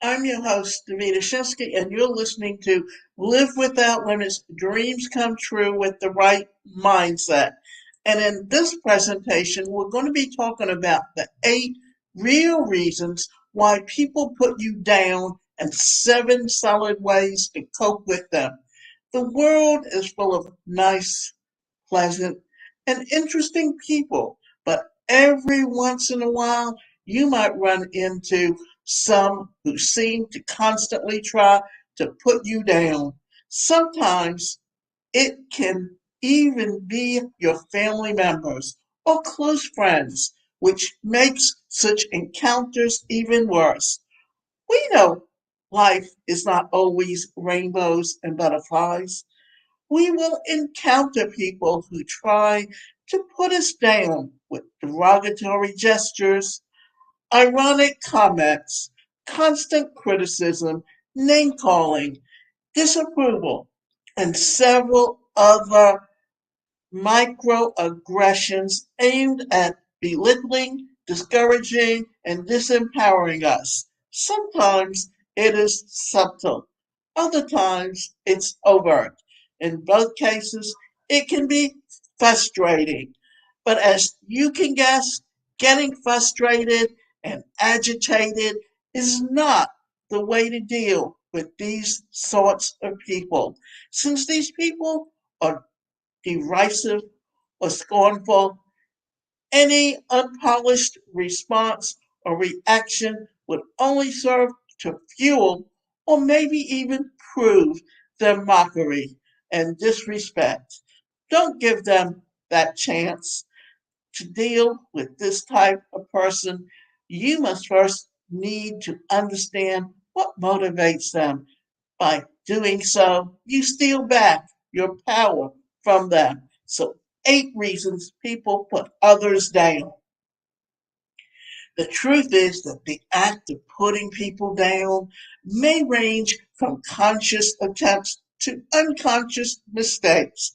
I'm your host, Davida Shesky, and you're listening to Live Without Limits Dreams Come True with the Right Mindset. And in this presentation, we're going to be talking about the 8 real reasons why people put you down and 7 solid ways to cope with them. The world is full of nice, pleasant, and interesting people, but every once in a while you might run into some who seem to constantly try to put you down. Sometimes it can even be your family members or close friends, which makes such encounters even worse. We know life is not always rainbows and butterflies. We will encounter people who try to put us down with derogatory gestures, ironic comments, constant criticism, name calling, disapproval, and several other microaggressions aimed at belittling, discouraging, and disempowering us. Sometimes it is subtle, other times it's overt. In both cases, it can be frustrating. But as you can guess, getting frustrated and agitated is not the way to deal with these sorts of people, since these people are derisive or scornful. Any unpolished response or reaction would only serve to fuel or maybe even prove their mockery and disrespect. Don't give them that chance. To deal with this type of person, you must first need to understand what motivates them. By doing so, you steal back your power from them. So, 8 reasons people put others down. The truth is that the act of putting people down may range from conscious attempts to unconscious mistakes.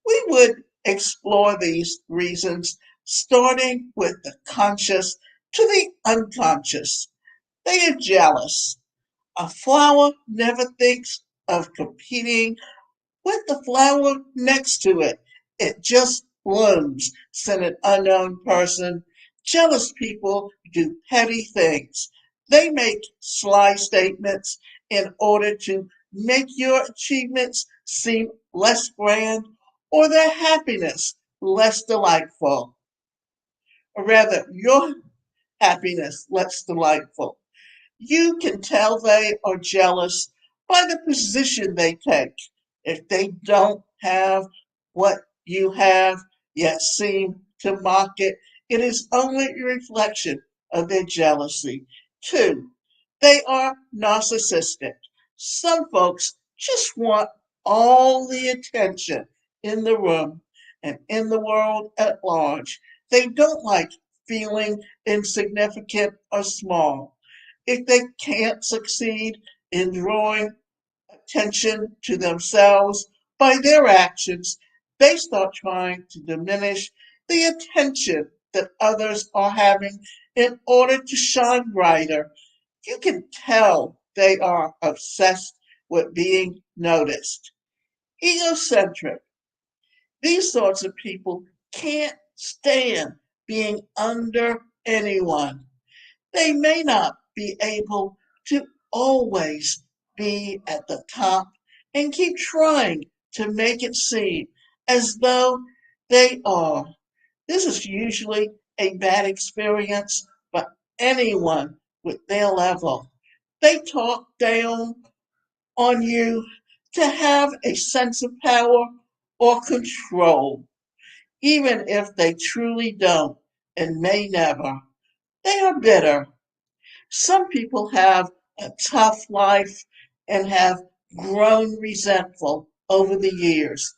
We would explore these reasons, starting with the conscious to the unconscious. They are jealous. A flower never thinks of competing with the flower next to it. It just blooms, said an unknown person. Jealous people do petty things. They make sly statements in order to make your achievements seem less grand or their happiness less delightful, or rather, your happiness less delightful. You can tell they are jealous by the position they take. If they don't have what you have, yet seem to mock it, it is only a reflection of their jealousy. 2, they are narcissistic. Some folks just want all the attention in the room and in the world at large. They don't like feeling insignificant or small. If they can't succeed in drawing attention to themselves by their actions, they start trying to diminish the attention that others are having in order to shine brighter. You can tell they are obsessed with being noticed. Egocentric. These sorts of people can't stand being under anyone. They may not be able to always be at the top and keep trying to make it seem as though they are. This is usually a bad experience for anyone with their level. They talk down on you to have a sense of power or control, even if they truly don't and may never. They are bitter. Some people have a tough life and have grown resentful over the years.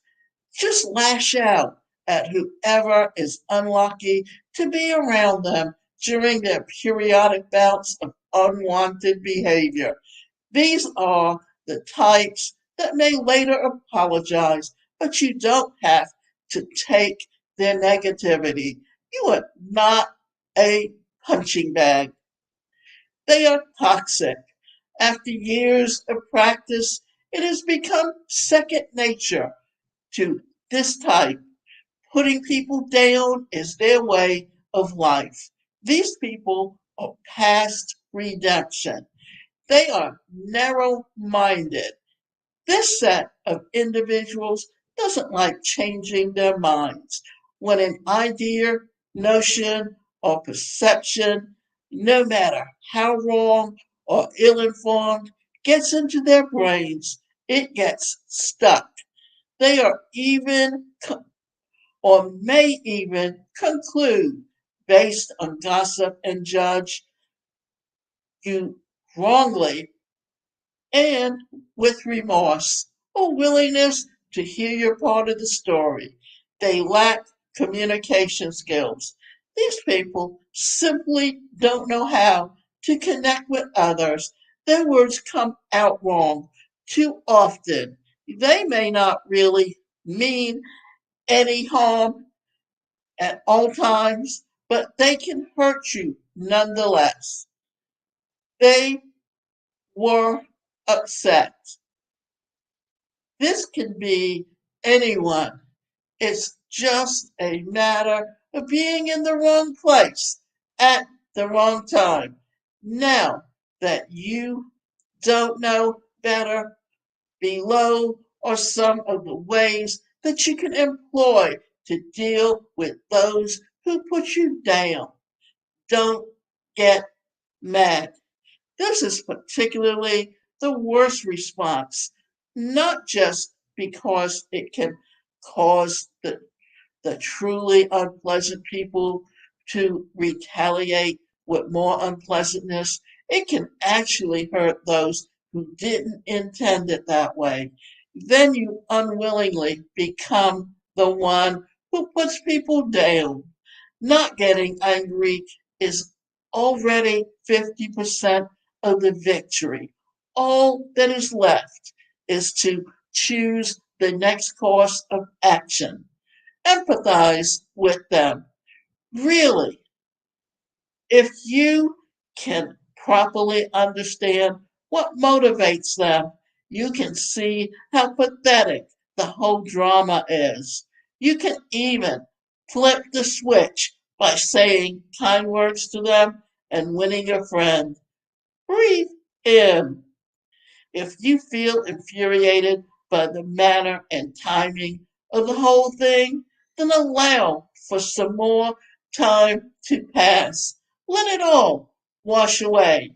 Just lash out at whoever is unlucky to be around them during their periodic bouts of unwanted behavior. These are the types that may later apologize, but you don't have to take their negativity. You are not a punching bag. They are toxic. After years of practice, it has become second nature to this type. Putting people down is their way of life. These people are past redemption. They are narrow minded. This set of individuals doesn't like changing their minds. When an idea, notion, or perception, no matter how wrong or ill informed, gets into their brains, it gets stuck. They are even or may even conclude based on gossip and judge you wrongly and with remorse or willingness to hear your part of the story. They lack communication skills. These people simply don't know how to connect with others. Their words come out wrong too often. They may not really mean any harm at all times, but they can hurt you nonetheless. They were upset. This can be anyone. It's just a matter of being in the wrong place at the wrong time. Now that you don't know better, below are some of the ways that you can employ to deal with those who put you down. Don't get mad. This is particularly the worst response, not just because it can cause the truly unpleasant people to retaliate with more unpleasantness. It can actually hurt those who didn't intend it that way. Then you unwillingly become the one who puts people down. Not getting angry is already 50% of the victory. All that is left is to choose the next course of action. Empathize with them. Really, if you can properly understand what motivates them, you can see how pathetic the whole drama is. You can even flip the switch by saying kind words to them and winning a friend. Breathe in. If you feel infuriated by the manner and timing of the whole thing, then allow for some more time to pass. Let it all wash away.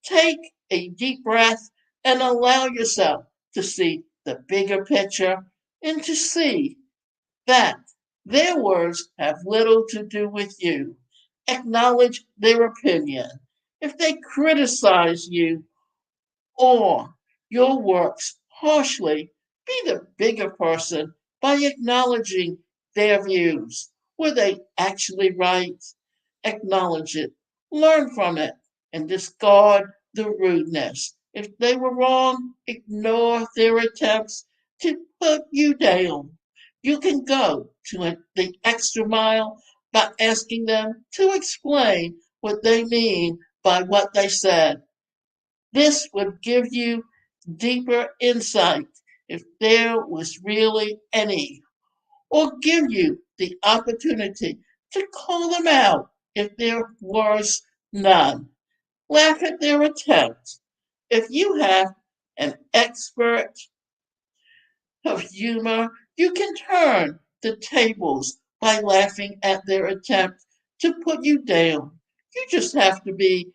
Take a deep breath and allow yourself to see the bigger picture and to see that their words have little to do with you. Acknowledge their opinion. If they criticize you, or your works harshly, be the bigger person by acknowledging their views. Were they actually right? Acknowledge it, learn from it, and discard the rudeness. If they were wrong, ignore their attempts to put you down. You can go to the extra mile by asking them to explain what they mean by what they said. This would give you deeper insight if there was really any, or give you the opportunity to call them out if there was none. Laugh at their attempts. If you have an expert of humor, you can turn the tables by laughing at their attempt to put you down. You just have to be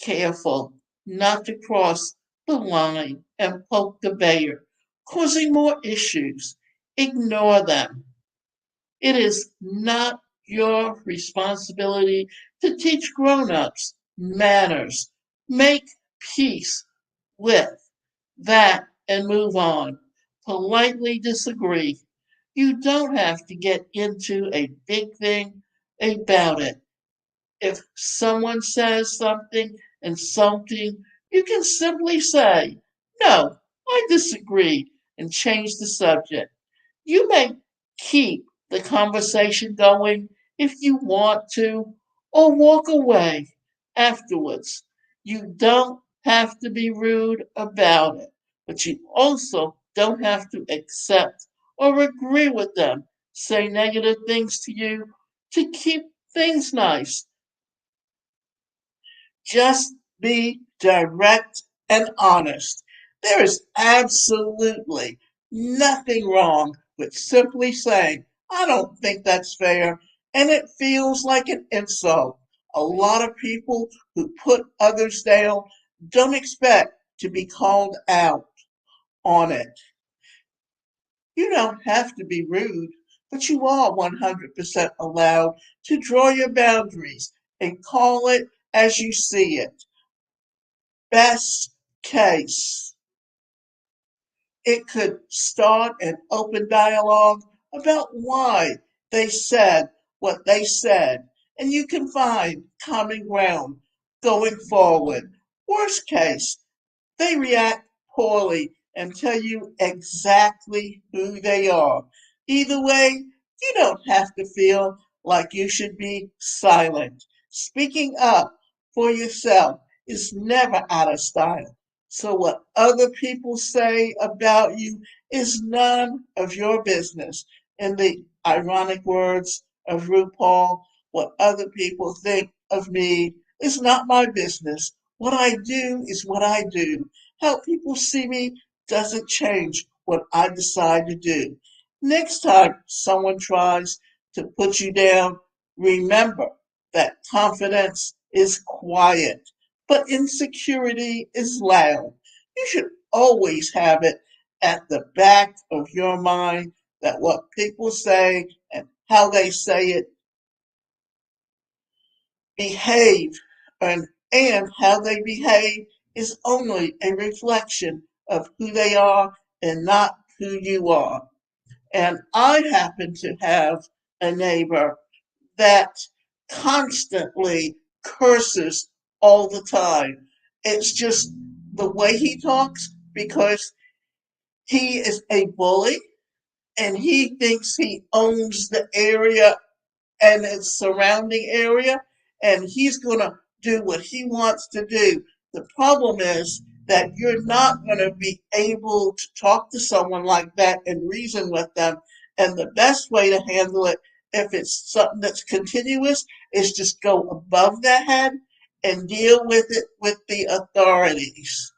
careful not to cross the line and poke the bear, causing more issues. Ignore them. It is not your responsibility to teach grown ups manners. Make peace with that and move on. Politely disagree. You don't have to get into a big thing about it. If someone says something insulting, you can simply say, "No, I disagree," and change the subject. You may keep the conversation going if you want to, or walk away afterwards. You don't have to be rude about it, but you also don't have to accept or agree with them. Say negative things to you to keep things nice. Just be direct and honest. There is absolutely nothing wrong with simply saying, I don't think that's fair, and it feels like an insult. A lot of people who put others down don't expect to be called out on it. You don't have to be rude, but you are 100% allowed to draw your boundaries and call it as you see it. Best case, it could start an open dialogue about why they said what they said, and you can find common ground going forward. Worst case, they react poorly and tell you exactly who they are. Either way, you don't have to feel like you should be silent. Speaking up for yourself is never out of style. So, what other people say about you is none of your business. In the ironic words of RuPaul, what other people think of me is not my business. What I do is what I do. How people see me doesn't change what I decide to do. Next time someone tries to put you down, remember that confidence is quiet, but insecurity is loud. You should always have it at the back of your mind that what people say and how they say it behave and how they behave is only a reflection of who they are and not who you are. And I happen to have a neighbor that constantly curses all the time. It's just the way he talks because he is a bully and he thinks he owns the area and its surrounding area, and he's going to do what he wants to do. The problem is that you're not going to be able to talk to someone like that and reason with them. And the best way to handle it, if it's something that's continuous, is just go above their head and deal with it with the authorities.